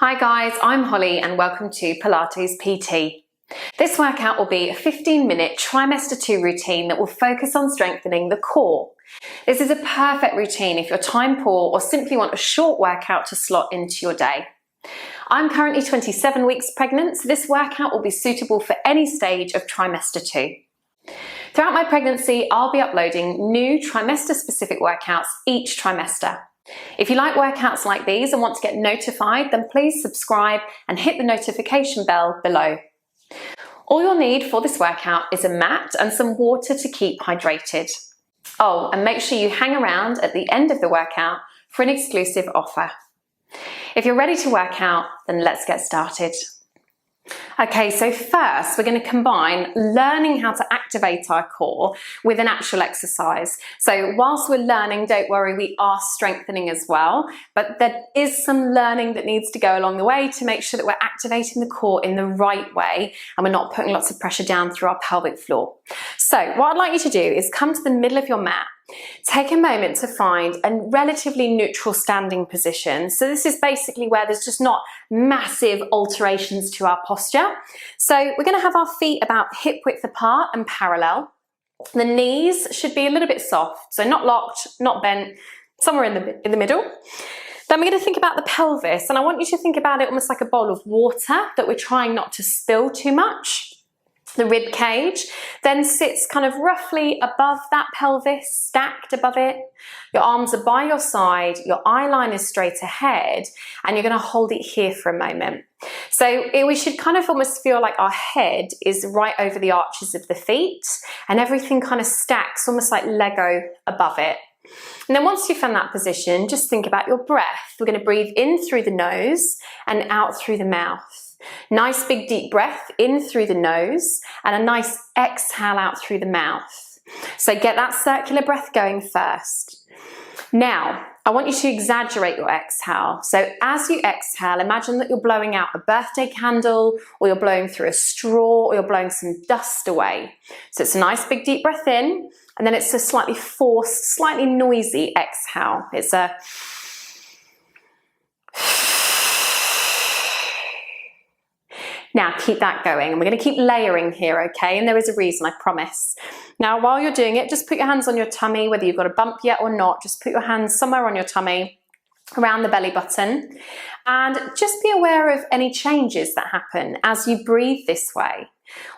Hi guys, I'm Holly and welcome to Pilates PT. This workout will be a 15-minute trimester 2 routine that will focus on strengthening the core. This is a perfect routine if you're time poor or simply want a short workout to slot into your day. I'm currently 27 weeks pregnant, so this workout will be suitable for any stage of trimester 2. Throughout my pregnancy, I'll be uploading new trimester-specific workouts each trimester. If you like workouts like these and want to get notified, then please subscribe and hit the notification bell below. All you'll need for this workout is a mat and some water to keep hydrated. Oh, and make sure you hang around at the end of the workout for an exclusive offer. If you're ready to work out, then let's get started. Okay, so first we're going to combine learning how to activate our core with an actual exercise. So whilst we're learning, don't worry, we are strengthening as well, but there is some learning that needs to go along the way to make sure that we're activating the core in the right way and we're not putting lots of pressure down through our pelvic floor. So what I'd like you to do is come to the middle of your mat. Take a moment to find a relatively neutral standing position. So this is basically where there's just not massive alterations to our posture. So we're going to have our feet about hip width apart and parallel. The knees should be a little bit soft, so not locked, not bent, somewhere in the middle. Then we're going to think about the pelvis, and I want you to think about it almost like a bowl of water that we're trying not to spill too much. The rib cage then sits kind of roughly above that pelvis, stacked above it. Your arms are by your side, your eye line is straight ahead, and you're going to hold it here for a moment. So we should kind of almost feel like our head is right over the arches of the feet, and everything kind of stacks almost like Lego above it. And then once you've found that position, just think about your breath. We're going to breathe in through the nose and out through the mouth. Nice big deep breath in through the nose and a nice exhale out through the mouth. So get that circular breath going first. Now, I want you to exaggerate your exhale. So as you exhale, imagine that you're blowing out a birthday candle, or you're blowing through a straw, or you're blowing some dust away. So it's a nice big deep breath in, and then it's a slightly forced, slightly noisy exhale. It's a Now keep that going, and we're going to keep layering here, okay? And there is a reason, I promise. Now while you're doing it, just put your hands on your tummy, whether you've got a bump yet or not, just put your hands somewhere on your tummy, around the belly button, and just be aware of any changes that happen as you breathe this way.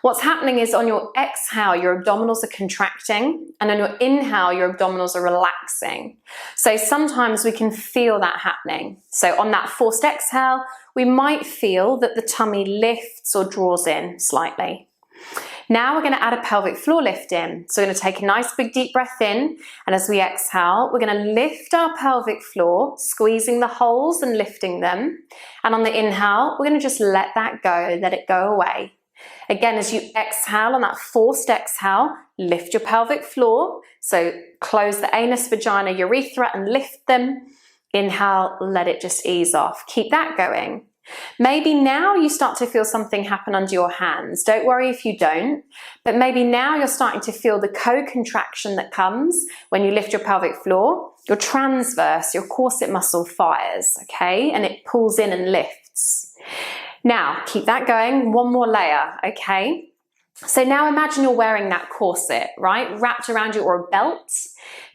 What's happening is on your exhale, your abdominals are contracting, and on your inhale, your abdominals are relaxing. So sometimes we can feel that happening. So on that forced exhale, we might feel that the tummy lifts or draws in slightly. Now we're going to add a pelvic floor lift in. So we're going to take a nice big deep breath in, and as we exhale, we're going to lift our pelvic floor, squeezing the holes and lifting them. And on the inhale, we're going to just let that go, let it go away. Again, as you exhale, on that forced exhale, lift your pelvic floor. So close the anus, vagina, urethra and lift them. Inhale, let it just ease off. Keep that going. Maybe now you start to feel something happen under your hands. Don't worry if you don't, but maybe now you're starting to feel the co-contraction that comes when you lift your pelvic floor. Your transverse, your corset muscle fires, okay? And it pulls in and lifts. Now, keep that going, one more layer, okay? So now imagine you're wearing that corset, right? Wrapped around you, or a belt.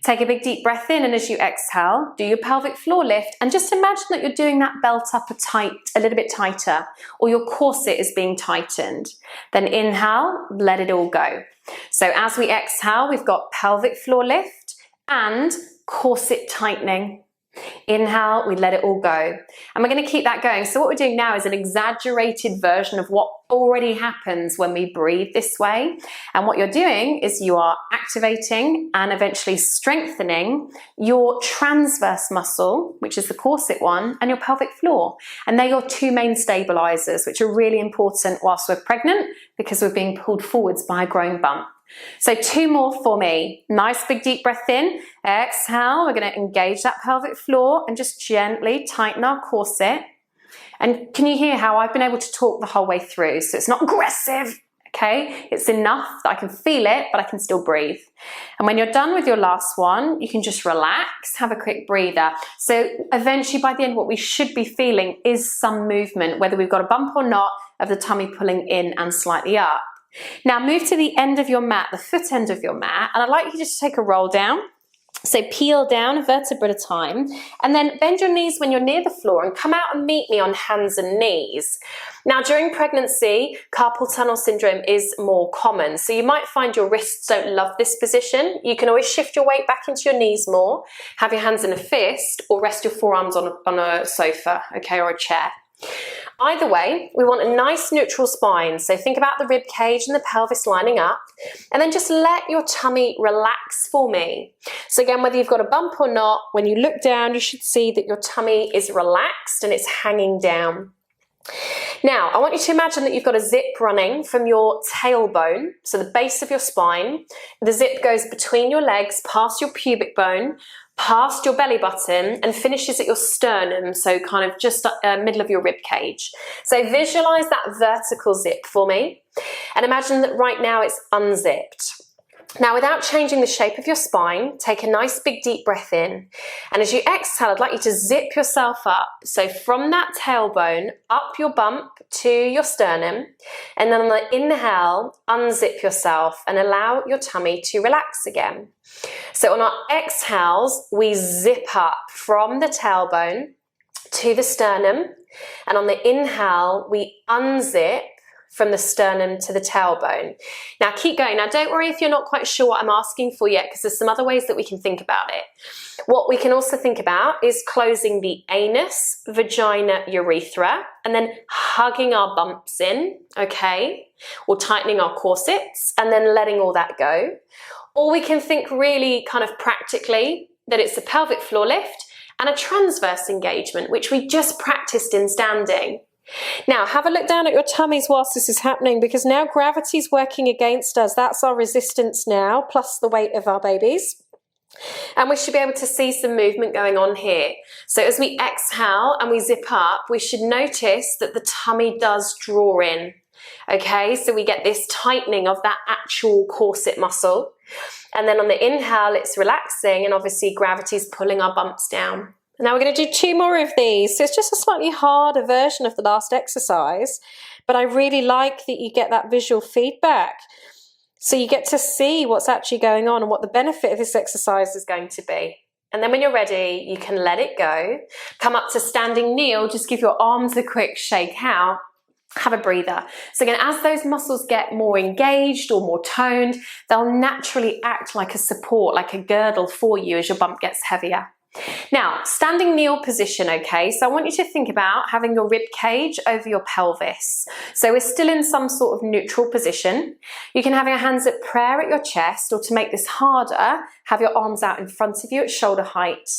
Take a big deep breath in, and as you exhale, do your pelvic floor lift, and just imagine that you're doing that belt up a little bit tighter, or your corset is being tightened. Then inhale, let it all go. So as we exhale, we've got pelvic floor lift and corset tightening. Inhale, we let it all go. And we're going to keep that going. So what we're doing now is an exaggerated version of what already happens when we breathe this way. And what you're doing is you are activating and eventually strengthening your transverse muscle, which is the corset one, and your pelvic floor. And they're your two main stabilizers, which are really important whilst we're pregnant because we're being pulled forwards by a growing bump. So 2 more for me. Nice big deep breath in. Exhale, we're going to engage that pelvic floor and just gently tighten our corset. And can you hear how I've been able to talk the whole way through? So it's not aggressive, Okay, it's enough that I can feel it, but I can still breathe. And when you're done with your last one, you can just relax, have a quick breather. So eventually by the end, what we should be feeling is some movement, whether we've got a bump or not, of the tummy pulling in and slightly up. Now move to the end of your mat, the foot end of your mat, and I'd like you just to take a roll down. So peel down a vertebra at a time, and then bend your knees when you're near the floor and come out and meet me on hands and knees. Now during pregnancy, carpal tunnel syndrome is more common, so you might find your wrists don't love this position. You can always shift your weight back into your knees more, have your hands in a fist, or rest your forearms on a sofa, okay, or a chair. Either way, we want a nice neutral spine. So think about the rib cage and the pelvis lining up, and then just let your tummy relax for me. So again, whether you've got a bump or not, when you look down, you should see that your tummy is relaxed and it's hanging down. Now, I want you to imagine that you've got a zip running from your tailbone, so the base of your spine. The zip goes between your legs, past your pubic bone, past your belly button, and finishes at your sternum, so kind of just middle of your rib cage. So visualize that vertical zip for me, and imagine that right now it's unzipped. Now, without changing the shape of your spine, take a nice big deep breath in, and as you exhale, I'd like you to zip yourself up. So from that tailbone, up your bump to your sternum, and then on the inhale, unzip yourself and allow your tummy to relax again. So on our exhales, we zip up from the tailbone to the sternum, and on the inhale, we unzip from the sternum to the tailbone. Now keep going. Now don't worry if you're not quite sure what I'm asking for yet, because there's some other ways that we can think about it. What we can also think about is closing the anus, vagina, urethra, and then hugging our bumps in, okay? Or tightening our corsets and then letting all that go. Or we can think really kind of practically that it's a pelvic floor lift and a transverse engagement, which we just practiced in standing. Now have a look down at your tummies whilst this is happening, because now gravity's working against us. That's our resistance now, plus the weight of our babies. And we should be able to see some movement going on here. So as we exhale and we zip up, we should notice that the tummy does draw in. Okay, so we get this tightening of that actual corset muscle. And then on the inhale, it's relaxing, and obviously gravity's pulling our bumps down. Now we're going to do 2 more of these. So it's just a slightly harder version of the last exercise, but I really like that you get that visual feedback. So you get to see what's actually going on and what the benefit of this exercise is going to be. And then when you're ready, you can let it go. Come up to standing kneel, just give your arms a quick shake out. Have a breather. So again, as those muscles get more engaged or more toned, they'll naturally act like a support, like a girdle for you as your bump gets heavier. Now, standing kneel position, okay? So I want you to think about having your rib cage over your pelvis. So we're still in some sort of neutral position. You can have your hands at prayer at your chest, or to make this harder, have your arms out in front of you at shoulder height.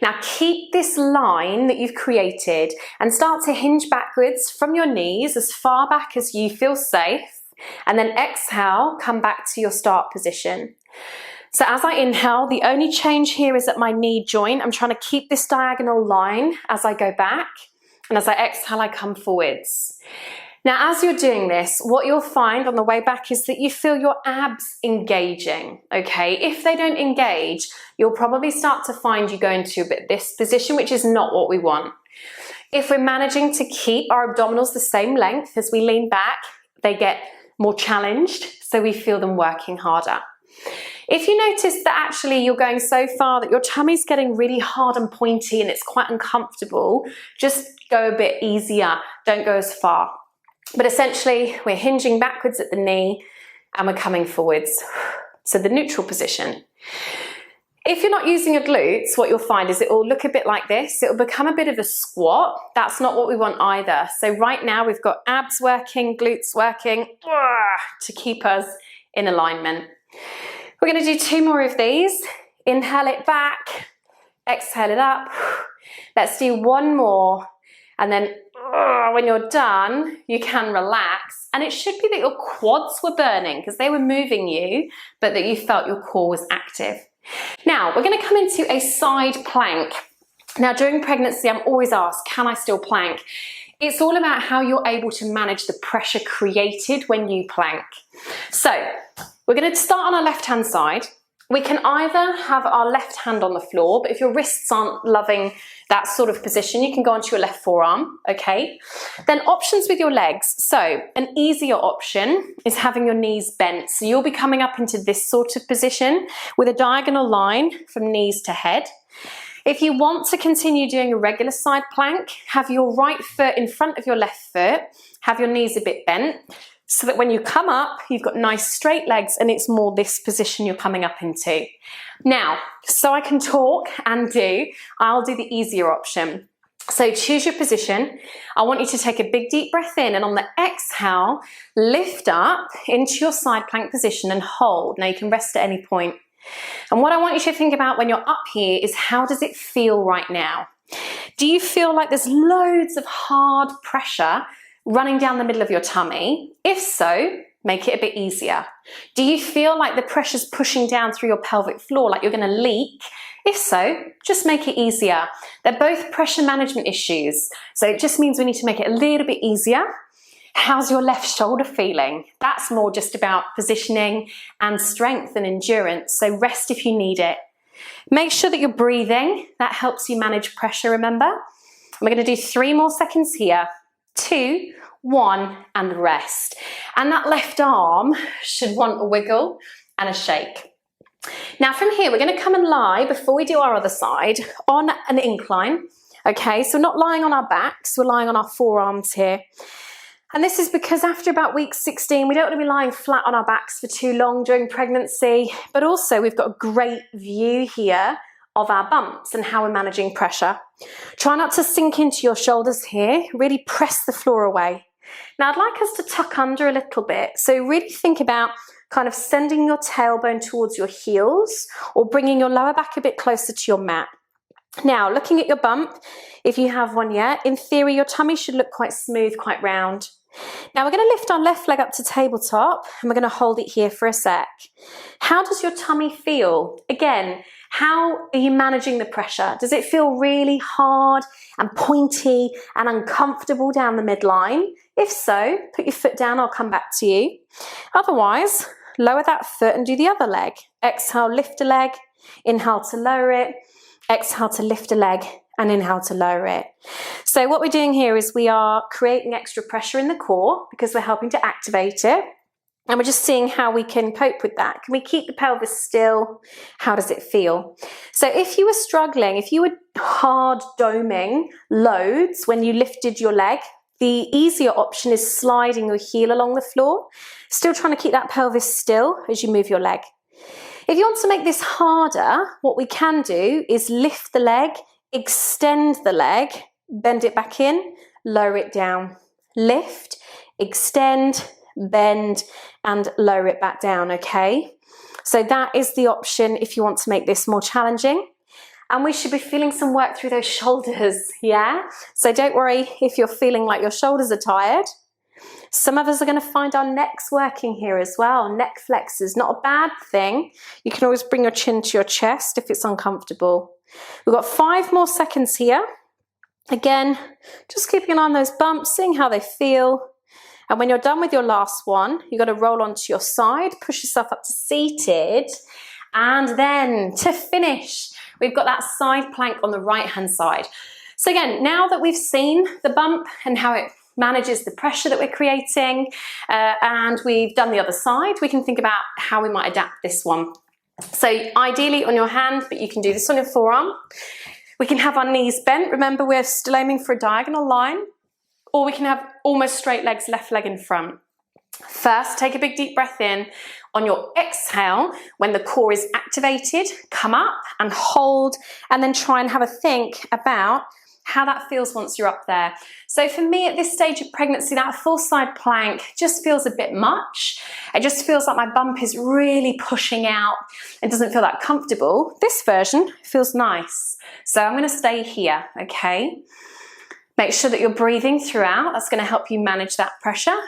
Now keep this line that you've created and start to hinge backwards from your knees as far back as you feel safe, and then exhale, come back to your start position. So as I inhale, the only change here is at my knee joint. I'm trying to keep this diagonal line as I go back, and as I exhale, I come forwards. Now, as you're doing this, what you'll find on the way back is that you feel your abs engaging, okay? If they don't engage, you'll probably start to find you go into a bit this position, which is not what we want. If we're managing to keep our abdominals the same length as we lean back, they get more challenged, so we feel them working harder. If you notice that actually you're going so far that your tummy's getting really hard and pointy and it's quite uncomfortable, just go a bit easier, don't go as far. But essentially, we're hinging backwards at the knee and we're coming forwards. So the neutral position. If you're not using your glutes, what you'll find is it will look a bit like this. It will become a bit of a squat. That's not what we want either. So right now we've got abs working, glutes working to keep us in alignment. We're going to do 2 more of these. Inhale it back, exhale it up. Let's do 1 more. And then when you're done, you can relax. And it should be that your quads were burning because they were moving you, but that you felt your core was active. Now, we're going to come into a side plank. Now, during pregnancy, I'm always asked, can I still plank? It's all about how you're able to manage the pressure created when you plank. So we're going to start on our left-hand side. We can either have our left hand on the floor, but if your wrists aren't loving that sort of position, you can go onto your left forearm, okay? Then options with your legs. So an easier option is having your knees bent. So you'll be coming up into this sort of position with a diagonal line from knees to head. If you want to continue doing a regular side plank, have your right foot in front of your left foot, have your knees a bit bent, so that when you come up, you've got nice straight legs and it's more this position you're coming up into. Now, so I can talk and do, I'll do the easier option. So choose your position. I want you to take a big deep breath in, and on the exhale, lift up into your side plank position and hold. Now you can rest at any point. And what I want you to think about when you're up here is, how does it feel right now? Do you feel like there's loads of hard pressure running down the middle of your tummy? If so, make it a bit easier. Do you feel like the pressure's pushing down through your pelvic floor, like you're going to leak? If so, just make it easier. They're both pressure management issues, so it just means we need to make it a little bit easier. How's your left shoulder feeling? That's more just about positioning and strength and endurance, so rest if you need it. Make sure that you're breathing. That helps you manage pressure, remember? We're going to do 3 more seconds here. 2, 1, and rest. And that left arm should want a wiggle and a shake. Now from here, we're going to come and lie, before we do our other side, on an incline. Okay, so we're not lying on our backs, we're lying on our forearms here. And this is because after about week 16, we don't want to be lying flat on our backs for too long during pregnancy, but also we've got a great view here of our bumps and how we're managing pressure. Try not to sink into your shoulders here, really press the floor away. Now I'd like us to tuck under a little bit, so really think about kind of sending your tailbone towards your heels or bringing your lower back a bit closer to your mat. Now looking at your bump, if you have one yet, in theory your tummy should look quite smooth, quite round. Now we're going to lift our left leg up to tabletop and we're going to hold it here for a sec. How does your tummy feel? Again, how are you managing the pressure? Does it feel really hard and pointy and uncomfortable down the midline? If so, put your foot down, I'll come back to you. Otherwise, lower that foot and do the other leg. Exhale, lift a leg, inhale to lower it, exhale to lift a leg, and inhale to lower it. So what we're doing here is we are creating extra pressure in the core because we're helping to activate it. And we're just seeing how we can cope with that. Can we keep the pelvis still? How does it feel? So if you were struggling, if you were hard doming loads when you lifted your leg, the easier option is sliding your heel along the floor, still trying to keep that pelvis still as you move your leg. If you want to make this harder, what we can do is lift the leg, extend the leg, bend it back in, lower it down. Lift, extend, bend, and lower it back down, okay? So that is the option if you want to make this more challenging. And we should be feeling some work through those shoulders, yeah? So don't worry if you're feeling like your shoulders are tired. Some of us are going to find our necks working here as well. Neck flexors, not a bad thing. You can always bring your chin to your chest if it's uncomfortable. We've got 5 more seconds here. Again, just keeping an eye on those bumps, seeing how they feel. And when you're done with your last one, you've got to roll onto your side, push yourself up to seated. And then to finish, we've got that side plank on the right-hand side. So again, now that we've seen the bump and how it manages the pressure that we're creating, and we've done the other side, we can think about how we might adapt this one. So ideally on your hand, but you can do this on your forearm. We can have our knees bent. Remember, we're still aiming for a diagonal line. Or we can have almost straight legs, left leg in front. First, take a big deep breath in. On your exhale, when the core is activated, come up and hold, and then try and have a think about how that feels once you're up there. So for me at this stage of pregnancy, that full side plank just feels a bit much. It just feels like my bump is really pushing out and doesn't feel that comfortable. This version feels nice. So I'm going to stay here, okay? Make sure that you're breathing throughout. That's going to help you manage that pressure.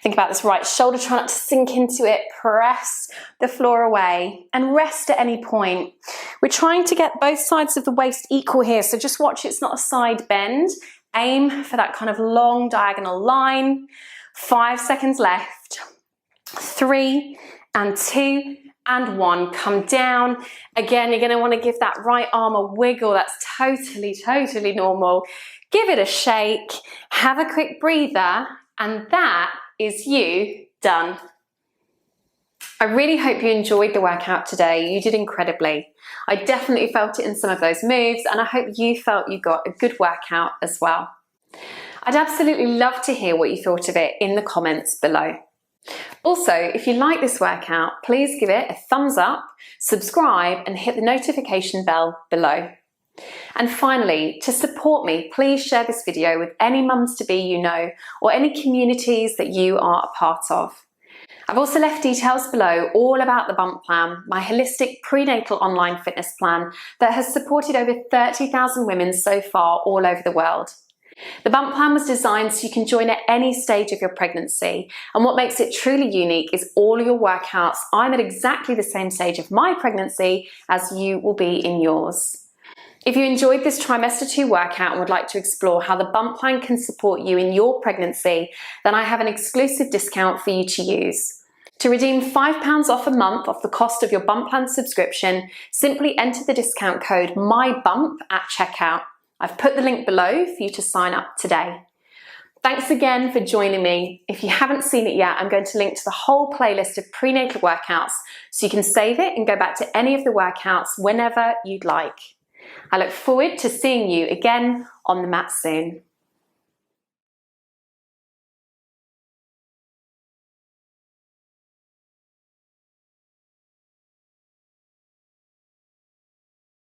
Think about this right shoulder, try not to sink into it, press the floor away and rest at any point. We're trying to get both sides of the waist equal here, so just watch it's not a side bend. Aim for that kind of long diagonal line. 5 seconds left. 3 and 2 and 1. Come down. Again, you're going to want to give that right arm a wiggle. That's totally normal. Give it a shake. Have a quick breather. And that is you done. I really hope you enjoyed the workout today. You did incredibly. I definitely felt it in some of those moves, and I hope you felt you got a good workout as well. I'd absolutely love to hear what you thought of it in the comments below. Also, if you like this workout, please give it a thumbs up, subscribe, and hit the notification bell below. And finally, to support me, please share this video with any mums-to-be you know, or any communities that you are a part of. I've also left details below all about the Bump Plan, my holistic prenatal online fitness plan that has supported over 30,000 women so far all over the world. The Bump Plan was designed so you can join at any stage of your pregnancy, and what makes it truly unique is all your workouts. I'm at exactly the same stage of my pregnancy as you will be in yours. If you enjoyed this Trimester 2 workout and would like to explore how the Bump Plan can support you in your pregnancy, then I have an exclusive discount for you to use. To redeem £5 off a month off the cost of your Bump Plan subscription, simply enter the discount code MYBUMP at checkout. I've put the link below for you to sign up today. Thanks again for joining me. If you haven't seen it yet, I'm going to link to the whole playlist of prenatal workouts so you can save it and go back to any of the workouts whenever you'd like. I look forward to seeing you again on the mat soon.